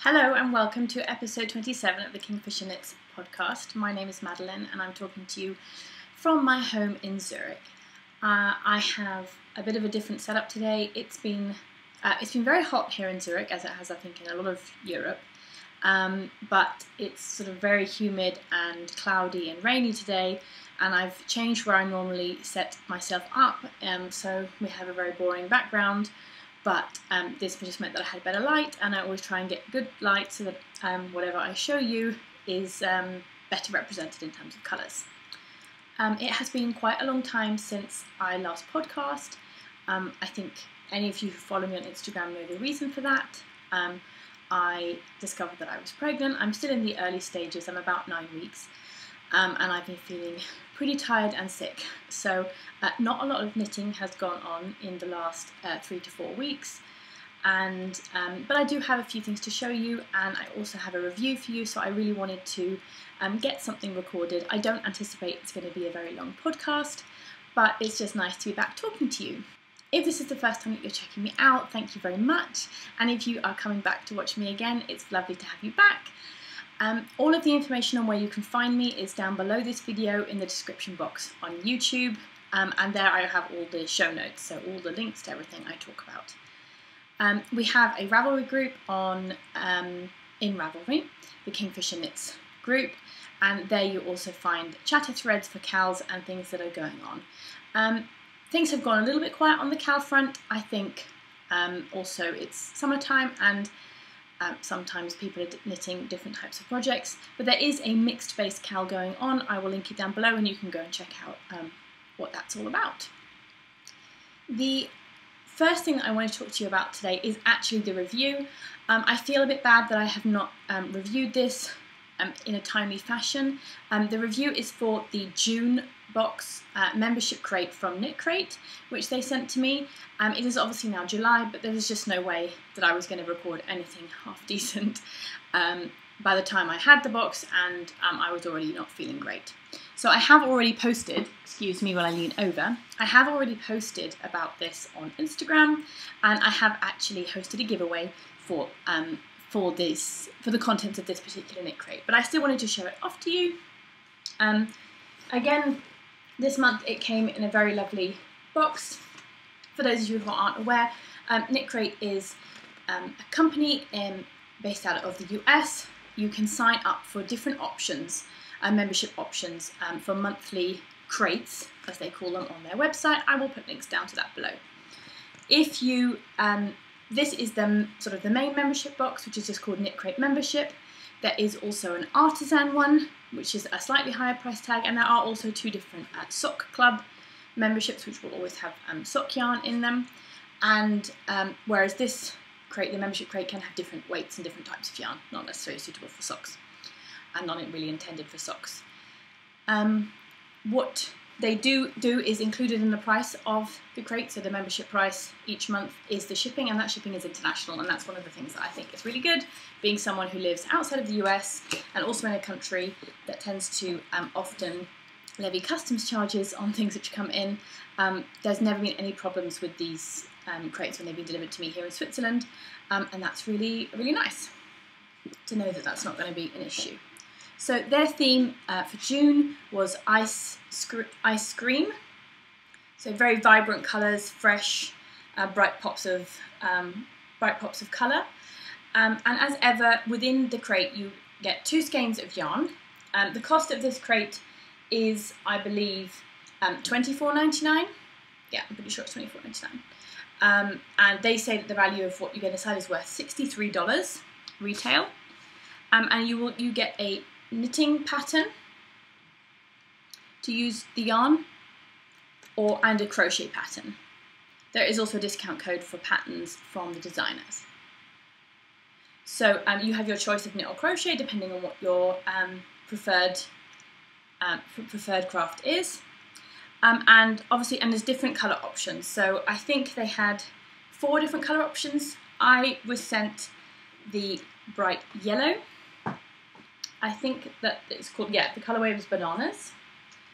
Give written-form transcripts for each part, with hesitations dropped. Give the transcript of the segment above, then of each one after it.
Hello and welcome to episode 27 of the Kingfisher Knits podcast. My name is Madeleine and I'm talking to you from my home in Zurich. I have a bit of a different setup today. It's been very hot here in Zurich, as it has I think in a lot of Europe, but it's sort of very humid and cloudy and rainy today, and I've changed where I normally set myself up, so we have a very boring background. But this just meant that I had better light, and I always try and get good light so that whatever I show you is better represented in terms of colours. It has been quite a long time since I last podcast. I think any of you who follow me on Instagram know the reason for that. I discovered that I was pregnant. I'm still in the early stages, I'm about 9 weeks, and I've been feeling pretty tired and sick, so not a lot of knitting has gone on in the last 3 to 4 weeks, and but I do have a few things to show you, and I also have a review for you, so I really wanted to get something recorded. I don't anticipate it's going to be a very long podcast, but it's just nice to be back talking to you. If this is the first time that you're checking me out, thank you very much, and if you are coming back to watch me again, it's lovely to have you back. All of the information on where you can find me is down below this video in the description box on YouTube, and there I have all the show notes, so all the links to everything I talk about. We have a Ravelry group on in Ravelry, the Kingfisher Knits group, and there you also find chatter threads for CALs and things that are going on. Things have gone a little bit quiet on the CAL front. I think also it's summertime, and sometimes people are knitting different types of projects, but there is a mixed base CAL going on. I will link it down below and you can go and check out what that's all about. The first thing that I want to talk to you about today is actually the review. I feel a bit bad that I have not reviewed this in a timely fashion. The review is for the June box membership crate from KNITCRATE, which they sent to me. It is obviously now July, but there was just no way that I was going to record anything half decent by the time I had the box, and I was already not feeling great. So I have already posted, excuse me while I lean over, I have already posted about this on Instagram, and I have actually hosted a giveaway for the contents of this particular knit crate, but I still wanted to show it off to you. Again, this month it came in a very lovely box. For those of you who aren't aware, KNITCRATE is a company based out of the US. You can sign up for different options, membership options, for monthly crates, as they call them on their website. I will put links down to that below. If you, this is the sort of the main membership box, which is just called KNITCRATE membership. There is also an artisan one, which is a slightly higher price tag, and there are also two different sock club memberships, which will always have sock yarn in them. And whereas this crate, the membership crate, can have different weights and different types of yarn, not necessarily suitable for socks, and not really intended for socks. What they do is included in the price of the crate, so the membership price each month is the shipping, and that shipping is international, and that's one of the things that I think is really good, being someone who lives outside of the US and also in a country that tends to often levy customs charges on things which come in. There's never been any problems with these crates when they've been delivered to me here in Switzerland, and that's really, really nice to know that that's not going to be an issue. So their theme for June was ice cream. So very vibrant colours, fresh, bright pops of colour. And as ever, within the crate you get 2 skeins of yarn. The cost of this crate is, I believe, $24.99. Yeah, I'm pretty sure it's $24.99. And they say that the value of what you get inside is worth $63 retail. And you get a knitting pattern to use the yarn, and a crochet pattern. There is also a discount code for patterns from the designers. So you have your choice of knit or crochet depending on what your preferred craft is, and obviously, and there's different colour options. So I think they had 4 different colour options. I was sent the bright yellow. I think that it's called, yeah, the colourway was Bananas.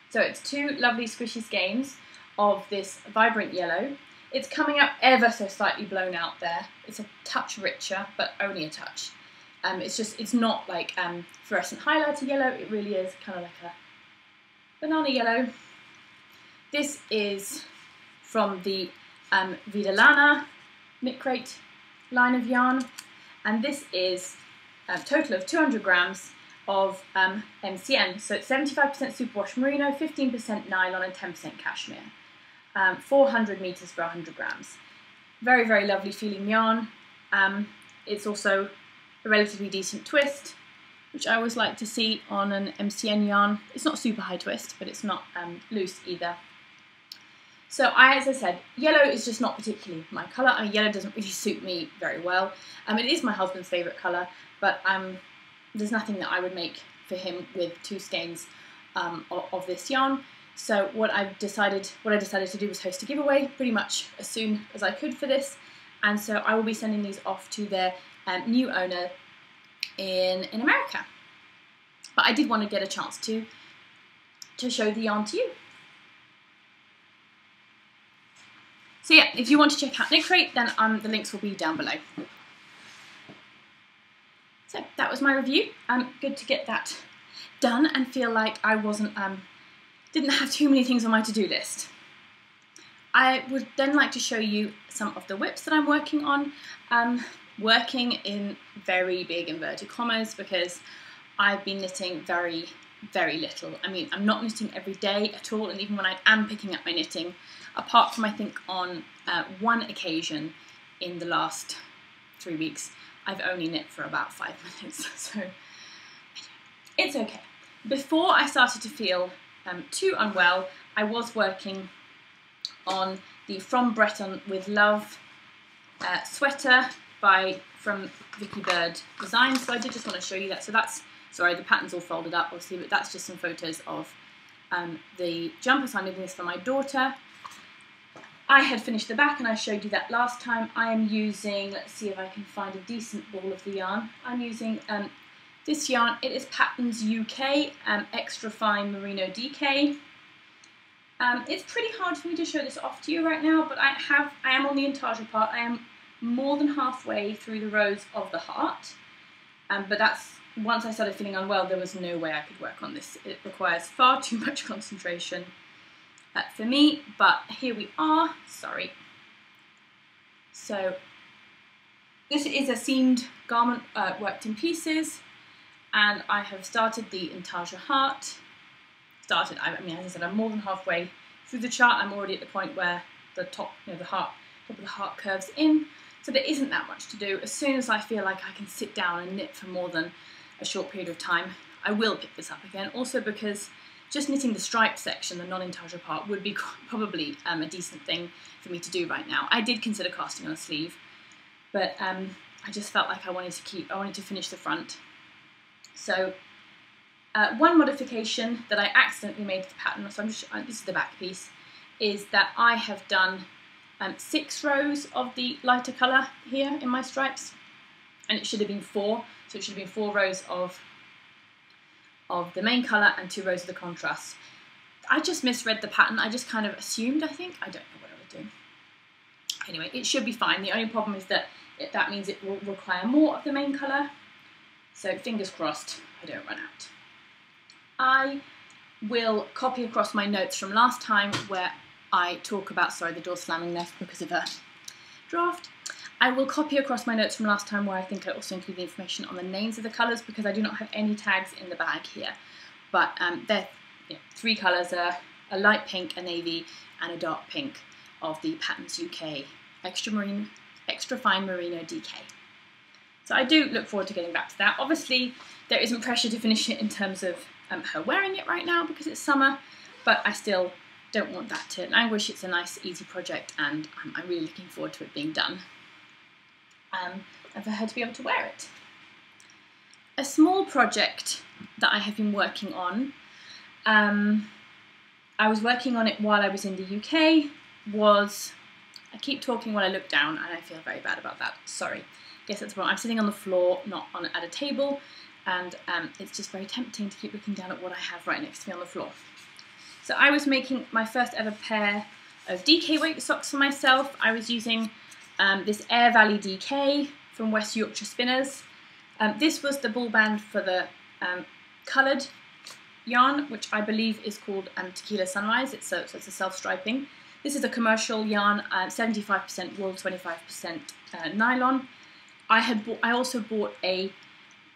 So it's 2 lovely squishy skeins of this vibrant yellow. It's coming up ever so slightly blown out there. It's a touch richer, but only a touch. It's not like fluorescent highlighter yellow, it really is kind of like a banana yellow. This is from the Vidalana KNITCRATE line of yarn, and this is a total of 200 grams of MCN, so it's 75% superwash merino, 15% nylon and 10% cashmere, 400 meters for 100 grams. Very, very lovely feeling yarn. It's also a relatively decent twist, which I always like to see on an MCN yarn. It's not super high twist, but it's not loose either. So as I said, yellow is just not particularly my colour. Yellow doesn't really suit me very well. It is my husband's favourite colour, but there's nothing that I would make for him with 2 skeins of this yarn. So what I decided to do was host a giveaway pretty much as soon as I could for this, and so I will be sending these off to their new owner in America. But I did want to get a chance to show the yarn to you. So yeah, if you want to check out KNITCRATE, then the links will be down below. So that was my review. Good to get that done and feel like I didn't have too many things on my to-do list. I would then like to show you some of the whips that I'm working on. Working in very big inverted commas because I've been knitting very, very little. I'm not knitting every day at all, and even when I am picking up my knitting, apart from I think on one occasion in the last 3 weeks, I've only knit for about 5 minutes, so it's okay. Before I started to feel too unwell, I was working on the From Breton with Love sweater from Vicky Bird Designs, so I did just want to show you that. So that's, sorry, the pattern's all folded up obviously, but that's just some photos of the jumper. So I'm knitting this for my daughter. I had finished the back and I showed you that last time. I am using, let's see if I can find a decent ball of the yarn. I'm using this yarn. It is Patterns UK Extra Fine Merino DK. It's pretty hard for me to show this off to you right now, but I am on the intarsia part. I am more than halfway through the rows of the heart, but that's, once I started feeling unwell, there was no way I could work on this. It requires far too much concentration for me, but here we are. Sorry. So this is a seamed garment worked in pieces, and I have started the intarsia heart. As I said, I'm more than halfway through the chart. I'm already at the point where the top of the heart curves in, so there isn't that much to do. As soon as I feel like I can sit down and knit for more than a short period of time, I will pick this up again. Also because just knitting the stripe section, the non-intarsia part, would be probably a decent thing for me to do right now. I did consider casting on a sleeve, but I just felt like I wanted to finish the front. So one modification that I accidentally made to the pattern, so this is the back piece, is that I have done 6 rows of the lighter colour here in my stripes, and it should have been 4, so it should have been 4 rows of the main colour and 2 rows of the contrast. I just misread the pattern. I just kind of assumed, I think. I don't know what I was doing. Anyway, it should be fine. The only problem is that that means it will require more of the main colour, so fingers crossed I don't run out. I will copy across my notes from last time where I talk about, sorry, the door's slamming there because of a draft. I will copy across my notes from last time where I think I also include the information on the names of the colours, because I do not have any tags in the bag here. But they're 3 colours, a light pink, a navy and a dark pink of the Patterns UK Extra Fine Merino DK. So I do look forward to getting back to that. Obviously there isn't pressure to finish it in terms of her wearing it right now because it's summer, but I still don't want that to languish. It's a nice easy project, and I'm really looking forward to it being done and for her to be able to wear it. A small project that I have been working on, I was working on it while I was in the UK, I keep talking while I look down and I feel very bad about that, sorry. Yes, that's wrong. I'm sitting on the floor, not at a table, and it's just very tempting to keep looking down at what I have right next to me on the floor. So I was making my first ever pair of DK weight socks for myself. I was using this Air Valley DK from West Yorkshire Spinners. This was the ball band for the coloured yarn, which I believe is called Tequila Sunrise. So it's a self-striping. This is a commercial yarn, 75% wool, 25% nylon. I also bought a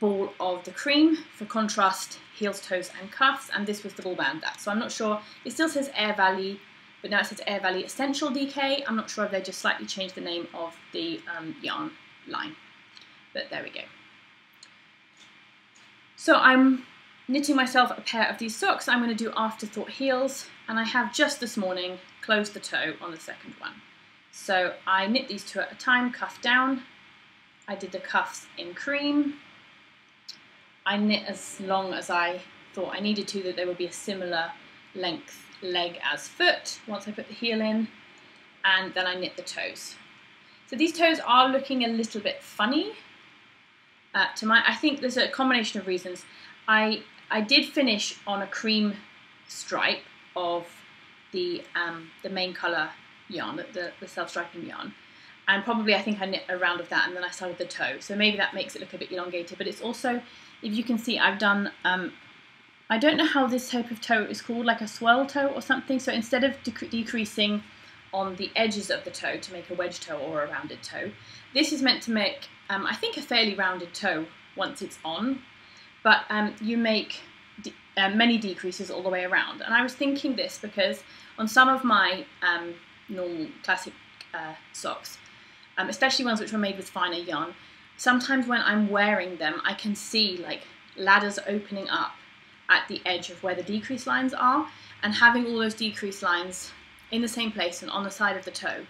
ball of the cream for contrast, heels, toes and cuffs, and this was the ball band that. So I'm not sure, it still says Air Valley, but now it says Air Valley Essential DK. I'm not sure if they just slightly changed the name of the yarn line, but there we go. So I'm knitting myself a pair of these socks. I'm going to do Afterthought heels, and I have just this morning closed the toe on the second one. So I knit these two at a time, cuff down. I did the cuffs in cream. I knit as long as I thought I needed to, that there would be a similar length leg as foot once I put the heel in, and then I knit the toes. So these toes are looking a little bit funny I think there's a combination of reasons. I did finish on a cream stripe of the main colour yarn, the self-striping yarn, and probably I think I knit a round of that, and then I started the toe, so maybe that makes it look a bit elongated. But it's also, if you can see, I've done I don't know how this type of toe is called, like a swirl toe or something. So instead of decreasing on the edges of the toe to make a wedge toe or a rounded toe, this is meant to make I think a fairly rounded toe once it's on, but you make many decreases all the way around. And I was thinking this because on some of my normal classic socks, especially ones which were made with finer yarn, sometimes when I'm wearing them I can see like ladders opening up at the edge of where the decrease lines are, and having all those decrease lines in the same place and on the side of the toe,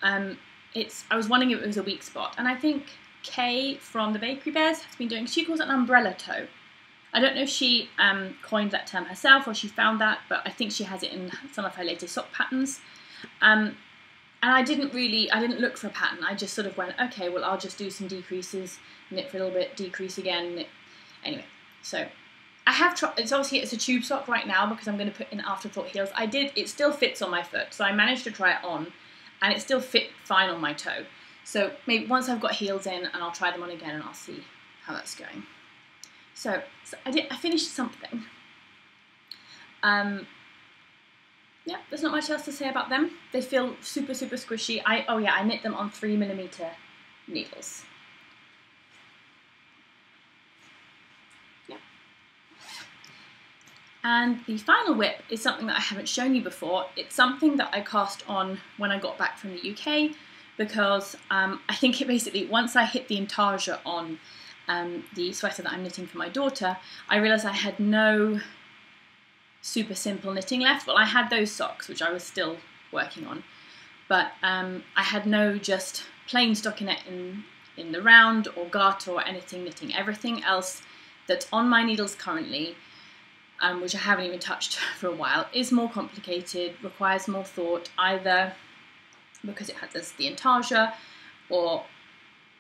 I was wondering if it was a weak spot. And I think Kay from the Bakery Bears has been doing, she calls it an umbrella toe. I don't know if she coined that term herself or she found that, but I think she has it in some of her latest sock patterns. And I didn't look for a pattern. I just sort of went, okay, well, I'll just do some decreases, knit for a little bit, decrease again, knit. Anyway, so I have tried, it's a tube sock right now because I'm going to put in Afterthought heels. It still fits on my foot, so I managed to try it on, and it still fit fine on my toe. So maybe once I've got heels in, and I'll try them on again and I'll see how that's going. So I finished something. Yeah, there's not much else to say about them. They feel super, super squishy. I knit them on 3mm needles. Yeah. And the final whip is something that I haven't shown you before. It's something that I cast on when I got back from the UK, because I think it basically, once I hit the intarsia on the sweater that I'm knitting for my daughter, I realised I had no super simple knitting left. Well, I had those socks, which I was still working on, but I had no just plain stockinette in the round or garter or anything knitting. Everything else that's on my needles currently, which I haven't even touched for a while, is more complicated, requires more thought, either because it has the intarsia, or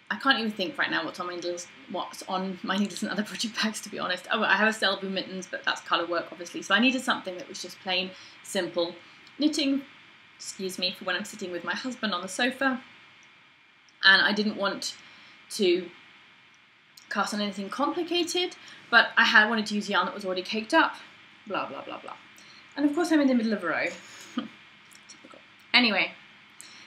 I can't even think right now what's on my needles and other project bags, to be honest. Oh, I have a Selby mittens, but that's colour work, obviously. So I needed something that was just plain, simple knitting, excuse me, for when I'm sitting with my husband on the sofa. And I didn't want to cast on anything complicated, but I wanted to use yarn that was already caked up, blah, blah, blah, blah. And of course I'm in the middle of a row. Typical. Anyway.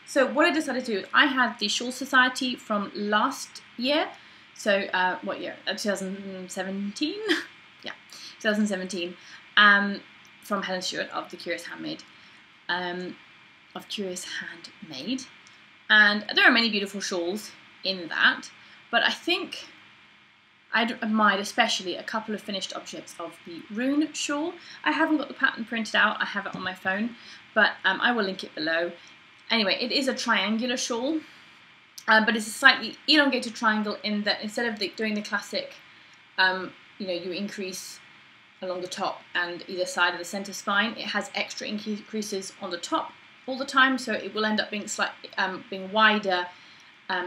So what I decided to do is, I had the Shawl Society from last year, so what year? 2017? Yeah, 2017, from Helen Stewart of The Curious Handmaid, and there are many beautiful shawls in that, but I think I'd admired especially a couple of finished objects of the Rune shawl. I haven't got the pattern printed out, I have it on my phone, but I will link it below. Anyway, it is a triangular shawl, but it's a slightly elongated triangle in that instead of doing the classic, you increase along the top and either side of the centre spine, it has extra increases on the top all the time, so it will end up being slightly being wider.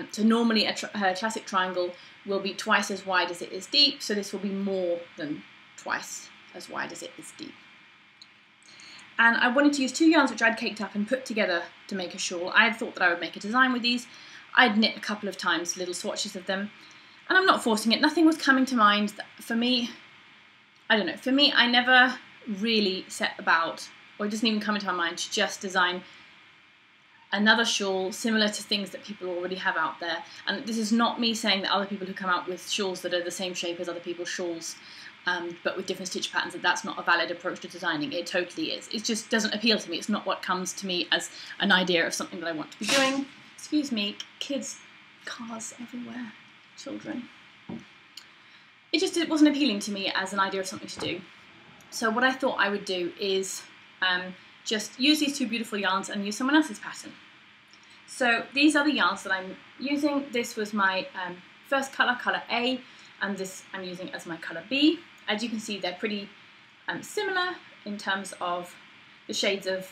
So normally a classic triangle will be twice as wide as it is deep, so this will be more than twice as wide as it is deep. And I wanted to use two yarns which I'd caked up and put together to make a shawl. I had thought that I would make a design with these. I'd knit a couple of times little swatches of them, And I'm not forcing it, nothing was coming to mind. For me, I don't know, for me, I never really set about, or it doesn't even come into my mind, to just design another shawl similar to things that people already have out there. And this is not me saying that other people who come out with shawls that are the same shape as other people's shawls, but with different stitch patterns, that's not a valid approach to designing. It totally is. It just doesn't appeal to me. It's not what comes to me as an idea of something that I want to be doing. Excuse me, kids, cars everywhere, children. It wasn't appealing to me as an idea of something to do. So what I thought I would do is just use these two beautiful yarns and use someone else's pattern. So these are the yarns that I'm using. This was my first colour, colour A, and this I'm using as my colour B. As you can see, they're pretty similar in terms of the shades of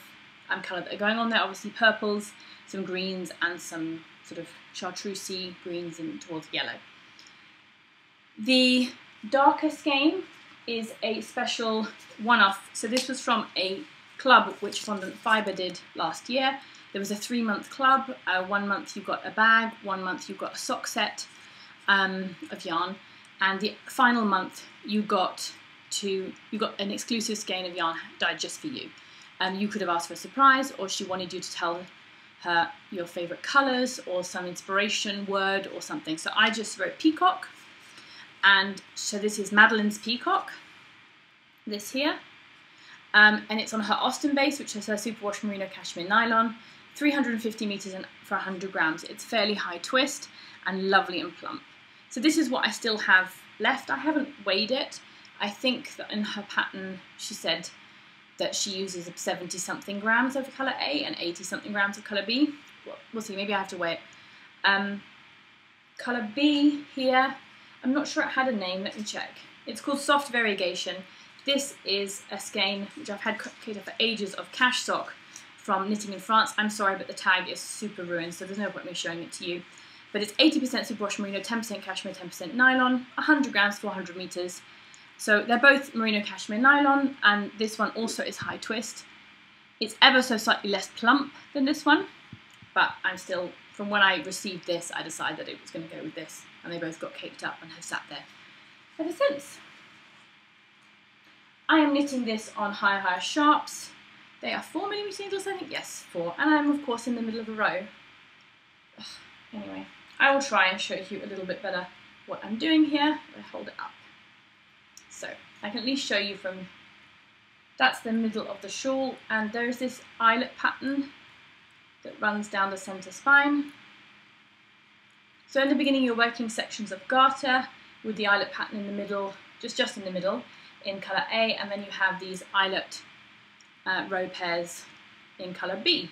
colour that are going on there. Obviously purples, some greens, and some sort of chartreusey greens and towards yellow. The darker skein is a special one-off. So this was from a club which Fondant Fibre did last year. There was a 3-month club. 1 month you got a bag, 1 month you got a sock set of yarn, and the final month you got an exclusive skein of yarn dyed just for you. You could have asked for a surprise, or she wanted you to tell her your favourite colours or some inspiration word or something. So I just wrote peacock, and so this is Madeleine's peacock, this here. And it's on her Austin base, which is her superwash merino cashmere nylon, 350 metres for 100 grams. It's fairly high twist and lovely and plump. So this is what I still have left. I haven't weighed it. I think that in her pattern she said that she uses 70 something grams of colour A and 80 something grams of colour B. Well, we'll see, maybe I have to weigh it. Colour B here, I'm not sure it had a name, let me check. It's called Soft Variegation. This is a skein which I've had created for ages of cash sock from Knitting in France. I'm sorry, but the tag is super ruined, so there's no point in me showing it to you. But it's 80% superwash merino, 10% cashmere, 10% nylon, 100 grams, 400 metres. So they're both merino cashmere nylon, and this one also is high twist. It's ever so slightly less plump than this one, but I'm still, from when I received this, I decided that it was going to go with this, and they both got caked up and have sat there ever since. I am knitting this on higher sharps. They are 4mm needles, I think, yes, 4, and I'm of course in the middle of a row. Ugh. Anyway, I will try and show you a little bit better what I'm doing here. I hold it up. So I can at least show you from, that's the middle of the shawl, and there's this eyelet pattern that runs down the centre spine. So in the beginning you're working sections of garter with the eyelet pattern in the middle, just in the middle, in colour A, and then you have these eyelet row pairs in colour B.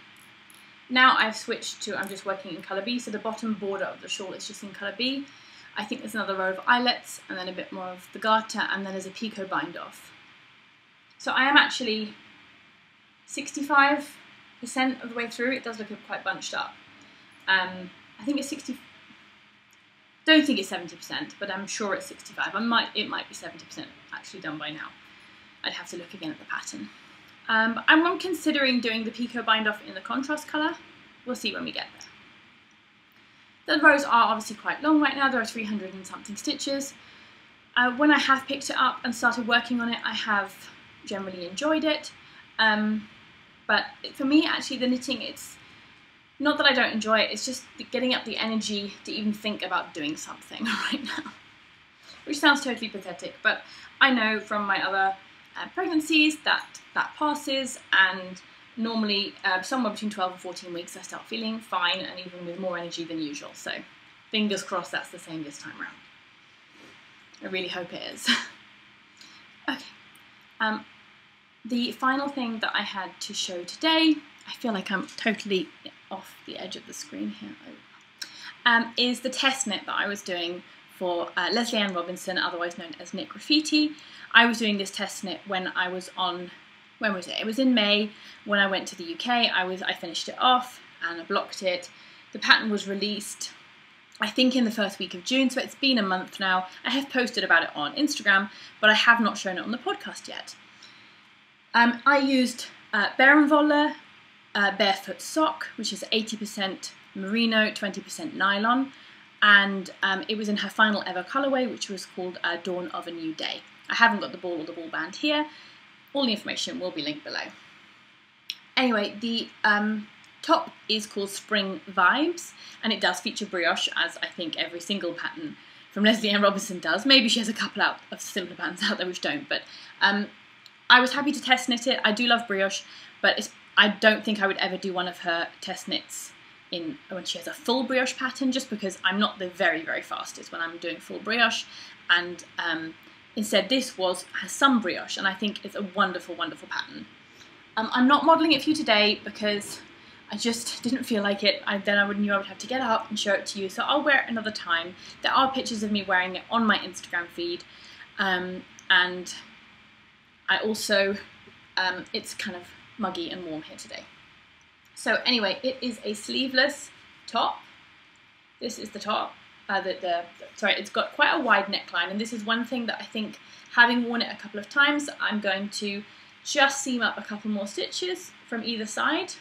Now I've switched to, I'm just working in colour B, so the bottom border of the shawl is just in colour B. I think there's another row of eyelets, and then a bit more of the garter, and then there's a picot bind off. So I am actually 65% of the way through. It does look quite bunched up. I think it's 60. Don't think it's 70%, but I'm sure it's 65. It might be 70% actually done by now. I'd have to look again at the pattern. I'm considering doing the picot bind off in the contrast colour. We'll see when we get there. The rows are obviously quite long right now. There are 300 and something stitches. When I have picked it up and started working on it, I have generally enjoyed it. But for me, actually, the knitting, it's not that I don't enjoy it, it's just getting up the energy to even think about doing something right now. Which sounds totally pathetic, but I know from my other pregnancies that passes, and normally somewhere between 12 and 14 weeks I start feeling fine and even with more energy than usual. So fingers crossed that's the same this time around. I really hope it is. Okay. The final thing that I had to show today, I feel like I'm totally off the edge of the screen here, is the test knit that I was doing for Leslie Ann Robinson, otherwise known as Knit Graffiti. I was doing this test knit when I was on, when was it? It was in May when I went to the UK. I finished it off and I blocked it. The pattern was released, I think, in the first week of June, so it's been a month now. I have posted about it on Instagram, but I have not shown it on the podcast yet. I used Barenvoller Barefoot Sock, which is 80% merino, 20% nylon. and it was in her final ever colourway, which was called Dawn of a New Day. I haven't got the ball or the ball band here. All the information will be linked below. Anyway, the top is called Spring Vibes, and it does feature brioche, as I think every single pattern from Leslie Ann Robinson does. Maybe she has a couple out of simpler patterns out there which don't, but I was happy to test knit it. I do love brioche, but I don't think I would ever do one of her test knits when she has a full brioche pattern, just because I'm not the very, very fastest when I'm doing full brioche, and instead this has some brioche, and I think it's a wonderful, wonderful pattern. I'm not modelling it for you today because I just didn't feel like it. Then I knew I would have to get up and show it to you, so I'll wear it another time. There are pictures of me wearing it on my Instagram feed, and I also, it's kind of muggy and warm here today. So anyway, it is a sleeveless top. This is the top. Sorry, it's got quite a wide neckline, and this is one thing that I think, having worn it a couple of times, I'm going to just seam up a couple more stitches from either side.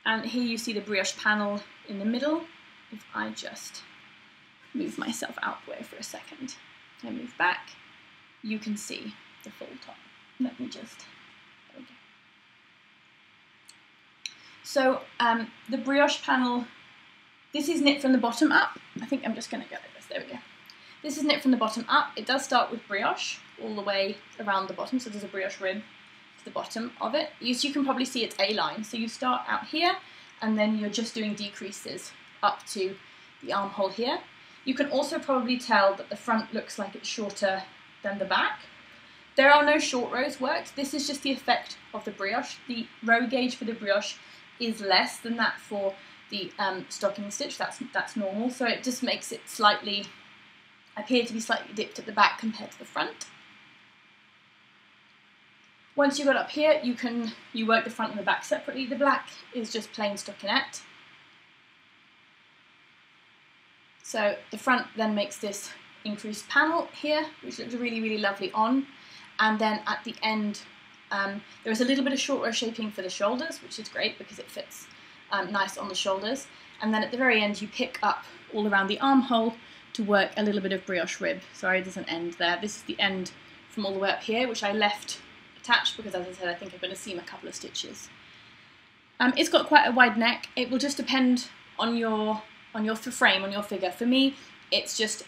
And here you see the brioche panel in the middle. If I just move myself out the way for a second and move back, you can see the full top. Let me just, there we go. So the brioche panel, this is knit from the bottom up. I think I'm just going to go like this, there we go. This is knit from the bottom up. It does start with brioche all the way around the bottom, so there's a brioche rib to the bottom of it. You can probably see it's A-line, so you start out here, and then you're just doing decreases up to the armhole here. You can also probably tell that the front looks like it's shorter than the back. There are no short rows worked. This is just the effect of the brioche. The row gauge for the brioche is less than that for the stocking stitch. That's normal, so it just makes it appear to be slightly dipped at the back compared to the front. Once you got up here, you work the front and the back separately. The black is just plain stockinette. So the front then makes this increased panel here, which looks really, really lovely on. And then at the end, there is a little bit of short row shaping for the shoulders, which is great because it fits nice on the shoulders. And then at the very end, you pick up all around the armhole to work a little bit of brioche rib. Sorry, there's an end there. This is the end from all the way up here, which I left attached because, as I said, I think I'm going to seam a couple of stitches. It's got quite a wide neck. It will just depend on your frame, on your figure. For me, it's just,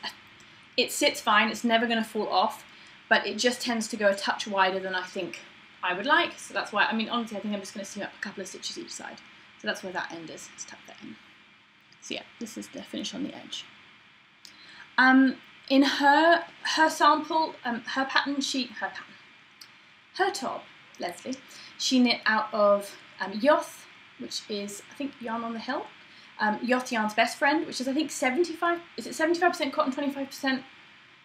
it sits fine. It's never going to fall off, but it just tends to go a touch wider than I think I would like. So that's why, I mean, honestly, I think I'm just going to seam up a couple of stitches each side. So that's where that end is. Let's tuck that in. So yeah, this is the finish on the edge. In her sample, her top, Leslie, she knit out of Yoth, which is, I think, Yarn on the Hill. Yoth Yarn's Best Friend, which is, I think, 75% cotton, 25%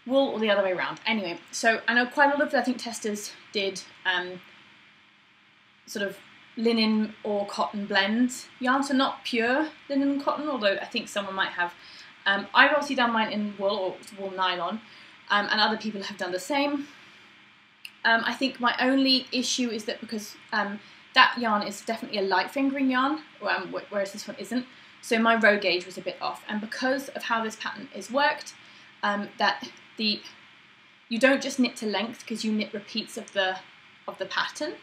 wool, or the other way around. Anyway, so I know quite a lot of, I think, testers did sort of linen or cotton blends yarn, so not pure linen and cotton, although I think someone might have. I've obviously done mine in wool or wool nylon, and other people have done the same. I think my only issue is that because that yarn is definitely a light fingering yarn, whereas this one isn't, so my row gauge was a bit off. And because of how this pattern is worked, you don't just knit to length because you knit repeats of the pattern.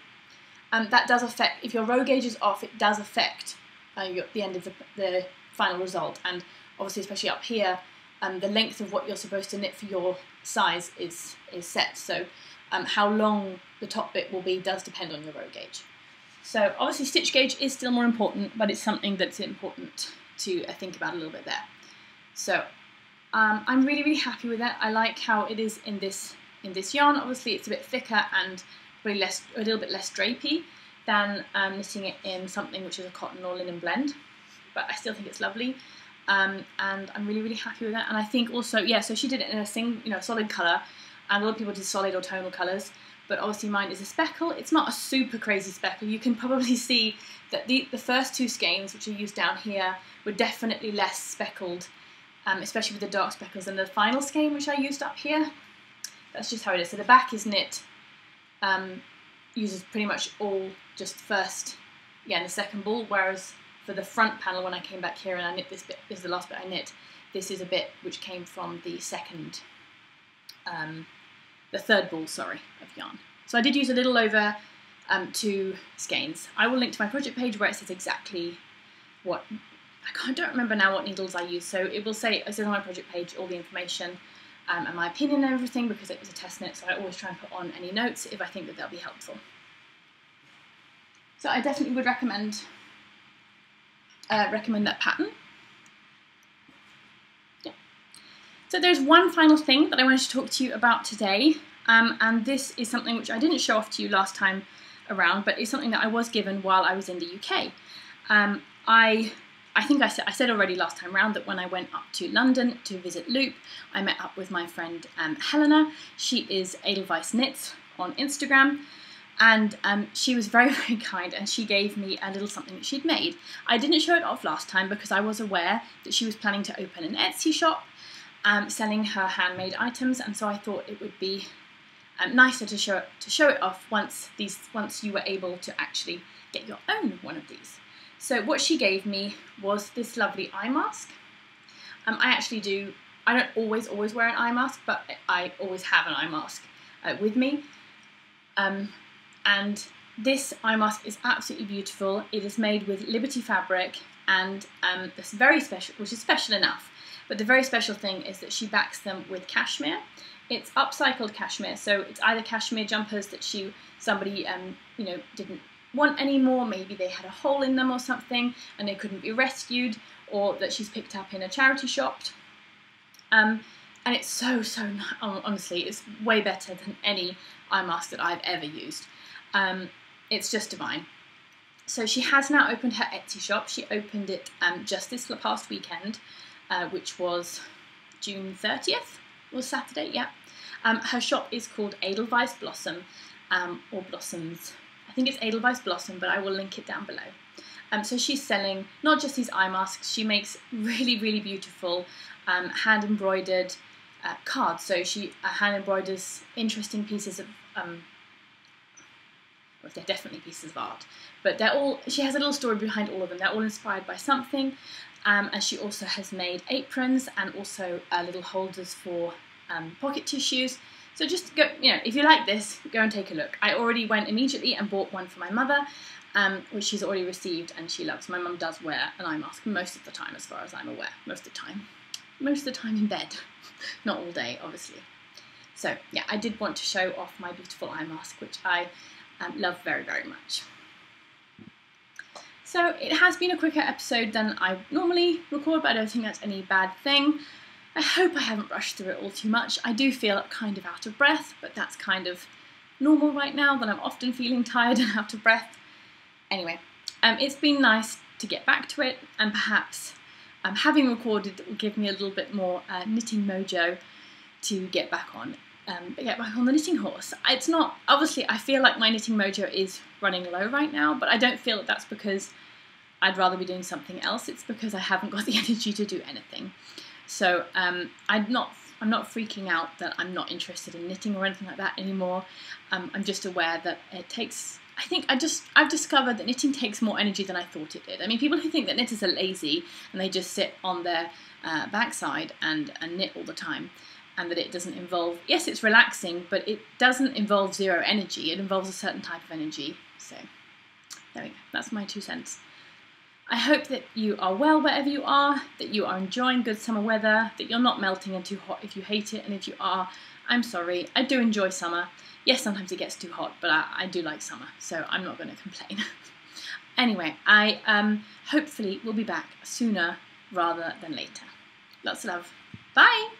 That does affect, if your row gauge is off, it does affect the end of the final result. And obviously, especially up here, the length of what you're supposed to knit for your size is set. So how long the top bit will be does depend on your row gauge. So obviously stitch gauge is still more important, but it's something that's important to think about a little bit there. So I'm really, really happy with that. I like how it is in this yarn. Obviously it's a bit thicker and probably a little bit less drapey than knitting it in something which is a cotton or linen blend, but I still think it's lovely. And I'm really, really happy with that. And I think also, yeah, so she did it in a solid colour, and a lot of people did solid or tonal colours, but obviously mine is a speckle. It's not a super crazy speckle. You can probably see that the first two skeins, which are used down here, were definitely less speckled, especially with the dark speckles, than the final skein, which I used up here. That's just how it is. So the back is knit, uses pretty much all just first, yeah, and the second ball, whereas for the front panel, when I came back here and I knit this bit, this is the last bit I knit, this is a bit which came from the third ball, sorry, of yarn. So I did use a little over 2 skeins. I will link to my project page where it says exactly what, I don't remember now what needles I used, so it will say, it says on my project page all the information and my opinion and everything, because it was a test knit, so I always try and put on any notes if I think that they'll be helpful. So I definitely would recommend that pattern. Yeah. So there's one final thing that I wanted to talk to you about today, and this is something which I didn't show off to you last time around, but it's something that I was given while I was in the UK. I think I said already last time round that when I went up to London to visit Loop, I met up with my friend Helena. She is Edelweiss Knits on Instagram, and she was very, very kind, and she gave me a little something that she'd made. I didn't show it off last time because I was aware that she was planning to open an Etsy shop selling her handmade items, and so I thought it would be nicer to show it off once you were able to actually get your own one of these. So what she gave me was this lovely eye mask. I don't always wear an eye mask, but I always have an eye mask with me. And this eye mask is absolutely beautiful. It is made with Liberty fabric, and it's very special, which is special enough. But the very special thing is that she backs them with cashmere. It's upcycled cashmere, so it's either cashmere jumpers that somebody didn't want anymore, maybe they had a hole in them or something and they couldn't be rescued, or that she's picked up in a charity shop. And it's so nice. Honestly, it's way better than any eye mask that I've ever used. It's just divine. So she has now opened her Etsy shop. She opened it just this past weekend, which was June 30th, was Saturday, yeah. Her shop is called Edelweiss Blossom, or Blossoms. I think it's Edelweiss Blossom, but I will link it down below. So she's selling not just these eye masks, she makes really, really beautiful hand embroidered cards. So she hand embroiders interesting pieces of, well, they're definitely pieces of art, but she has a little story behind all of them. They're all inspired by something, and she also has made aprons and also little holders for pocket tissues. So just go, if you like this, go and take a look. I already went immediately and bought one for my mother, which she's already received and she loves. My mum does wear an eye mask most of the time, as far as I'm aware. Most of the time in bed, not all day, obviously. So yeah, I did want to show off my beautiful eye mask, which I love very, very much. So it has been a quicker episode than I normally record, but I don't think that's any bad thing. I hope I haven't rushed through it all too much. I do feel kind of out of breath, but that's kind of normal right now, that I'm often feeling tired and out of breath. Anyway, it's been nice to get back to it, and perhaps having recorded will give me a little bit more knitting mojo to get back on the knitting horse. It's not, obviously I feel like my knitting mojo is running low right now, but I don't feel that that's because I'd rather be doing something else. It's because I haven't got the energy to do anything. So I'm not freaking out that I'm not interested in knitting or anything like that anymore. I'm just aware that it takes, I've discovered that knitting takes more energy than I thought it did. I mean, people who think that knitters are lazy and they just sit on their backside and knit all the time, and that it doesn't involve, yes, it's relaxing, but it doesn't involve zero energy. It involves a certain type of energy. So there we go, that's my 2 cents. I hope that you are well wherever you are, that you are enjoying good summer weather, that you're not melting and too hot if you hate it, and if you are, I'm sorry. I do enjoy summer. Yes, sometimes it gets too hot, but I do like summer, so I'm not going to complain. Anyway, I hopefully will be back sooner rather than later. Lots of love. Bye!